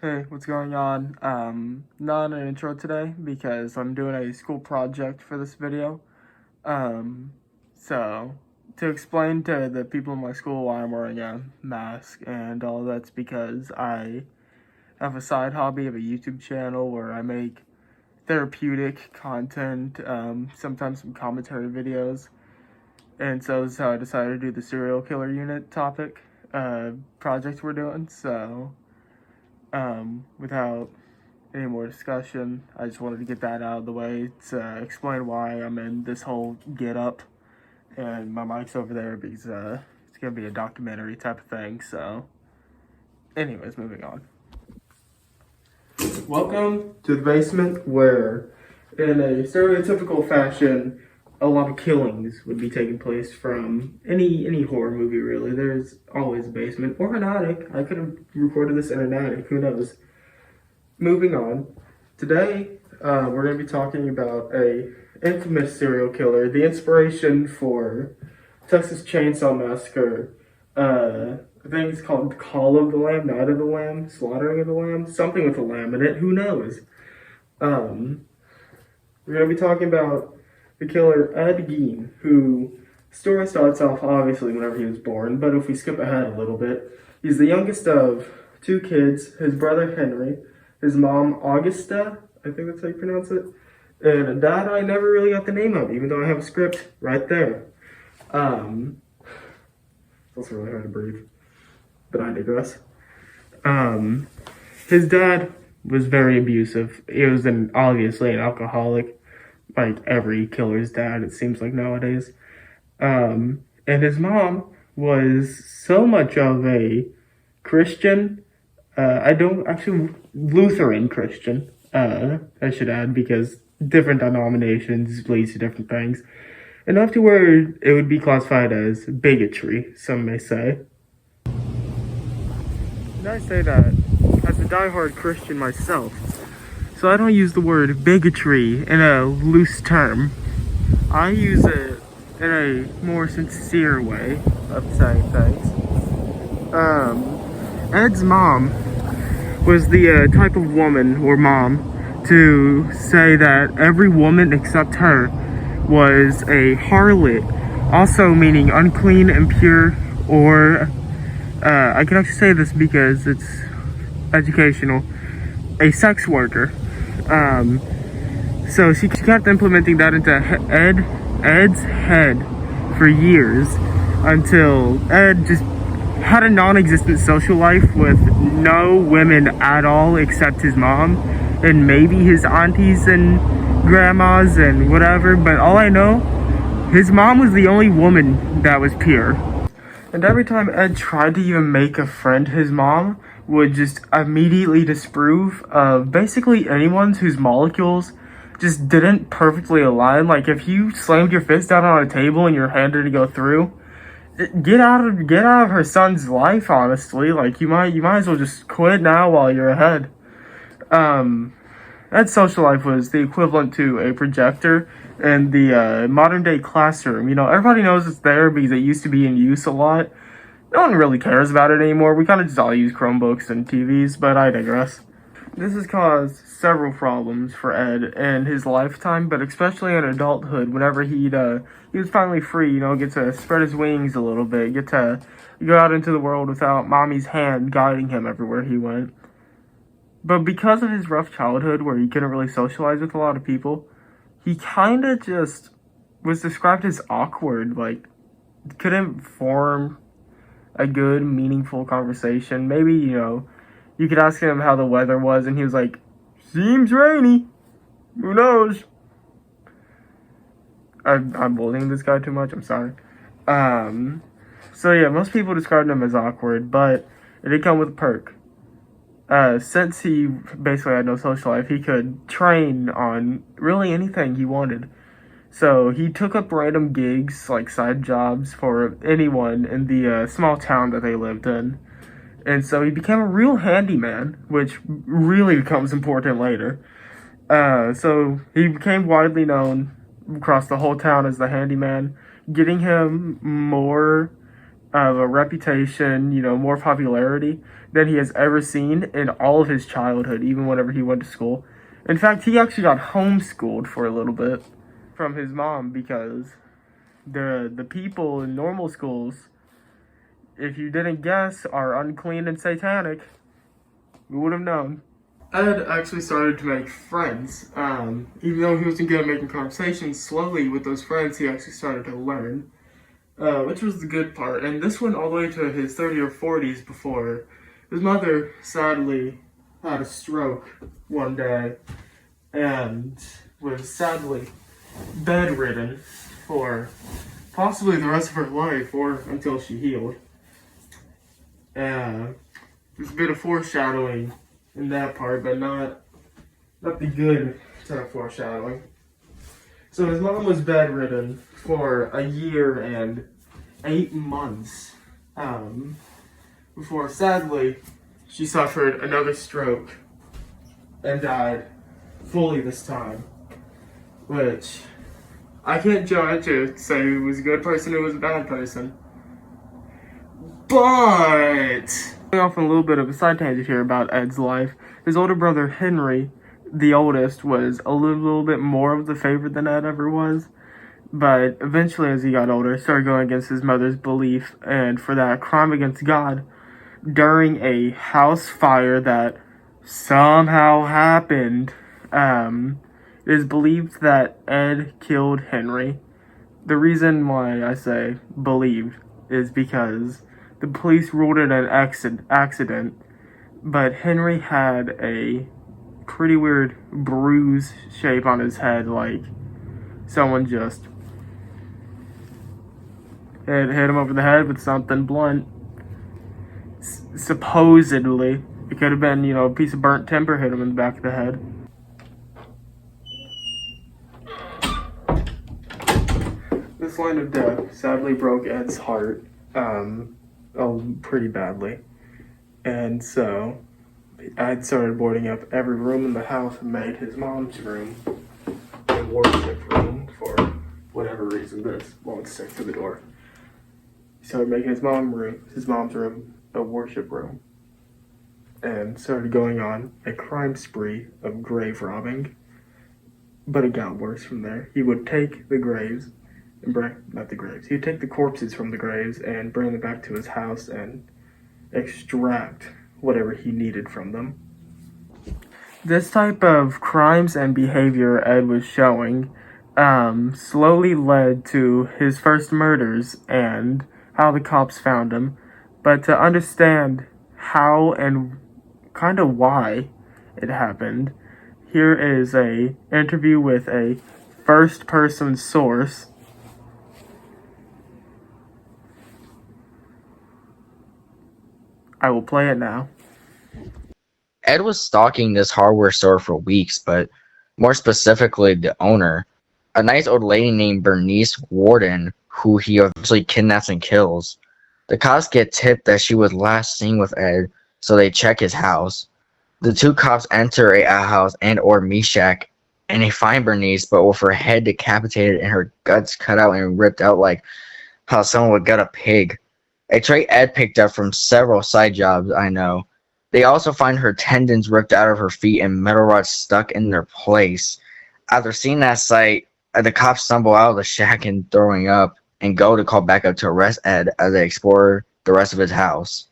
Hey, what's going on? Not an intro today because I'm doing a school project for this video. Um, so to explain to the people in my school why I'm wearing a mask and all that's because I have a side hobby of a YouTube channel where I make therapeutic content, sometimes some commentary videos. And so this is how I decided to do the serial killer unit topic, project we're doing. Without any more discussion, I just wanted to get that out of the way to explain why I'm in this whole get up, and my mic's over there because it's gonna be a documentary type of thing. So, anyways, moving on. Welcome to the basement, where, in a stereotypical fashion, a lot of killings would be taking place from any horror movie. Really, there's always a basement or an attic. I could have recorded this in an attic. Who knows? Moving on. Today, we're going to be talking about a infamous serial killer, the inspiration for Texas Chainsaw Massacre. I think it's called Call of the Lamb, Night of the Lamb, Slaughtering of the Lamb, something with a lamb in it. Who knows? We're going to be talking about the killer Ed Gein, who story starts off obviously whenever he was born, but if we skip ahead a little bit, he's the youngest of two kids, his brother Henry, his mom Augusta, I think that's how you pronounce it, and a dad I never really got the name of, even though I have a script right there. It's also really hard to breathe, but I digress. His dad was very abusive. He was obviously an alcoholic, like every killer's dad, it seems like nowadays. And his mom was so much of a Christian, Lutheran Christian, I should add, because different denominations leads to different things. Enough to where it would be classified as bigotry, some may say. And I say that as a diehard Christian myself, so I don't use the word bigotry in a loose term. I use it in a more sincere way of saying things. Ed's mom was the type of woman or mom to say that every woman except her was a harlot, also meaning unclean, impure, or I can actually say this because it's educational, a sex worker. So she kept implementing that into Ed's head for years until Ed just had a non-existent social life with no women at all except his mom and maybe his aunties and grandmas and whatever, but all I know, his mom was the only woman that was pure. And every time Ed tried to even make a friend, his mom would just immediately disapprove of basically anyone whose molecules just didn't perfectly align. Like if you slammed your fist down on a table and your hand didn't go through, get out of her son's life, honestly. Like you might as well just quit now while you're ahead. Ed's social life was the equivalent to a projector in the modern day classroom. You know, everybody knows it's there because it used to be in use a lot. No one really cares about it anymore. We kind of just all use Chromebooks and TVs, but I digress. This has caused several problems for Ed in his lifetime, but especially in adulthood, whenever he was finally free, you know, get to spread his wings a little bit, get to go out into the world without mommy's hand guiding him everywhere he went. But because of his rough childhood, where he couldn't really socialize with a lot of people, he kind of just was described as awkward, like, couldn't form a good, meaningful conversation. Maybe, you know, you could ask him how the weather was, and he was like, seems rainy. Who knows? I'm bullying this guy too much, I'm sorry. So yeah, most people described him as awkward, but it did come with a perk. Since he basically had no social life, he could train on really anything he wanted. So he took up random gigs, like side jobs, for anyone in the small town that they lived in. And so he became a real handyman, which really becomes important later. So he became widely known across the whole town as the handyman, getting him more of a reputation, you know, more popularity, than he has ever seen in all of his childhood, even whenever he went to school. In fact, he actually got homeschooled for a little bit from his mom because the people in normal schools, if you didn't guess, are unclean and satanic. You would have known. Ed actually started to make friends. Even though he wasn't good at making conversations, slowly with those friends, he actually started to learn, which was the good part. And this went all the way to his 30s or 40s before his mother sadly had a stroke one day and was sadly bedridden for possibly the rest of her life or until she healed. There's a bit of foreshadowing in that part, but not the good type of foreshadowing. So his mom was bedridden for a year and 8 months before sadly she suffered another stroke and died fully this time, which I can't judge or say who was a good person, who was a bad person. But going off on a little bit of a side tangent here about Ed's life, his older brother Henry, the oldest, was a little bit more of the favorite than Ed ever was. But eventually, as he got older, started going against his mother's belief, and for that crime against God, during a house fire that somehow happened, it is believed that Ed killed Henry. The reason why I say believed is because the police ruled it an accident, but Henry had a pretty weird bruise shape on his head, like someone just hit him over the head with something blunt. Supposedly, it could have been, a piece of burnt timber hit him in the back of the head. This line of death sadly broke Ed's heart, pretty badly. And so, Ed started boarding up every room in the house and made his mom's room a worship room for whatever reason. This won't stick to the door. He started making his mom's room a worship room, and started going on a crime spree of grave robbing. But it got worse from there. He would take the graves and he would take the corpses from the graves and bring them back to his house and extract whatever he needed from them. This type of crimes and behavior Ed was showing slowly led to his first murders and how the cops found him. But to understand how and kind of why it happened, here is a interview with a first-person source. I will play it now. Ed was stalking this hardware store for weeks, but more specifically, the owner, a nice old lady named Bernice Warden, who he eventually kidnaps and kills. The cops get tipped that she was last seen with Ed, so they check his house. The two cops enter a outhouse and/or meat shack, and they find Bernice, but with her head decapitated and her guts cut out and ripped out like how someone would gut a pig. A trait Ed picked up from several side jobs I know. They also find her tendons ripped out of her feet and metal rods stuck in their place. After seeing that sight, the cops stumble out of the shack and throwing up and go to call backup to arrest Ed as they explore the rest of his house.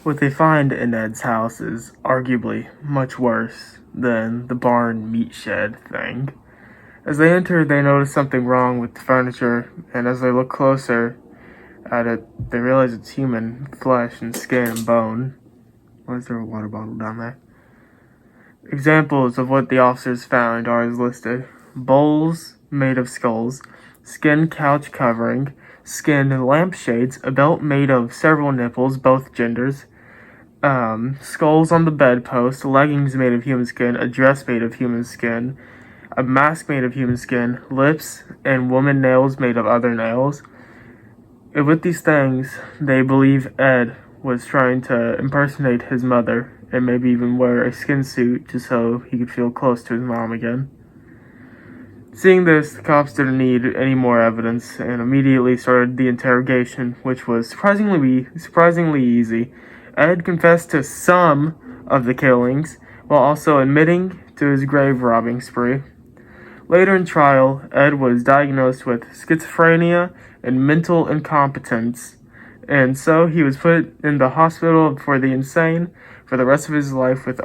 What they find in Ed's house is arguably much worse than the barn meat shed thing. As they enter, they notice something wrong with the furniture, and as they look closer at it, they realize it's human flesh and skin and bone. Why is there a water bottle down there? Examples of what the officers found are as listed: bowls made of skulls, skin couch covering, skin lampshades, a belt made of several nipples, both genders, skulls on the bedpost, leggings made of human skin, a dress made of human skin, a mask made of human skin, lips, and woman nails made of other nails. And with these things, they believe Ed was trying to impersonate his mother and maybe even wear a skin suit just so he could feel close to his mom again. Seeing this, the cops didn't need any more evidence and immediately started the interrogation, which was surprisingly easy. Ed confessed to some of the killings, while also admitting to his grave robbing spree. Later in trial, Ed was diagnosed with schizophrenia and mental incompetence, and so he was put in the hospital for the insane for the rest of his life. With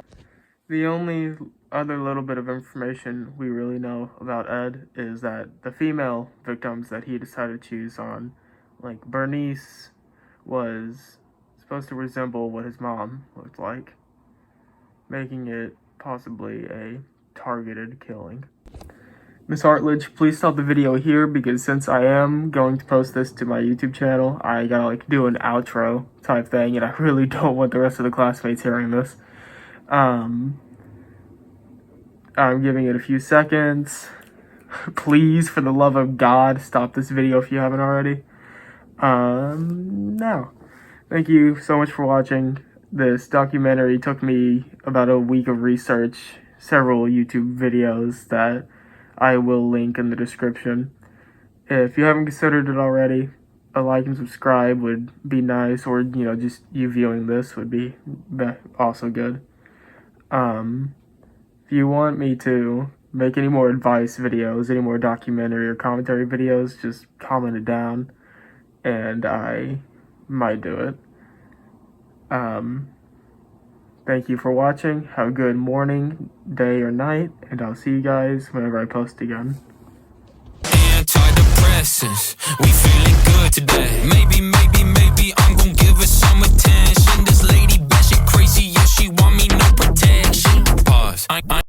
the only other little bit of information we really know about Ed is that the female victims that he decided to choose on, like Bernice, was supposed to resemble what his mom looked like, making it possibly a targeted killing. Miss Artledge, please stop the video here, because since I am going to post this to my YouTube channel, I gotta do an outro type thing, and I really don't want the rest of the classmates hearing this. I'm giving it a few seconds. Please, for the love of God, stop this video if you haven't already. Now, thank you so much for watching. This documentary took me about a week of research, several YouTube videos that I will link in the description. If you haven't considered it already, a like and subscribe would be nice, or, just you viewing this would be also good. If you want me to make any more advice videos, any more documentary or commentary videos, just comment it down, and I might do it. Thank you for watching. Have a good morning, day, or night, and I'll see you guys whenever I post again. Antidepressants, we feeling good today. Maybe I'm gonna give her some attention. This lady batshit crazy, yeah, she want me no protection. Pause.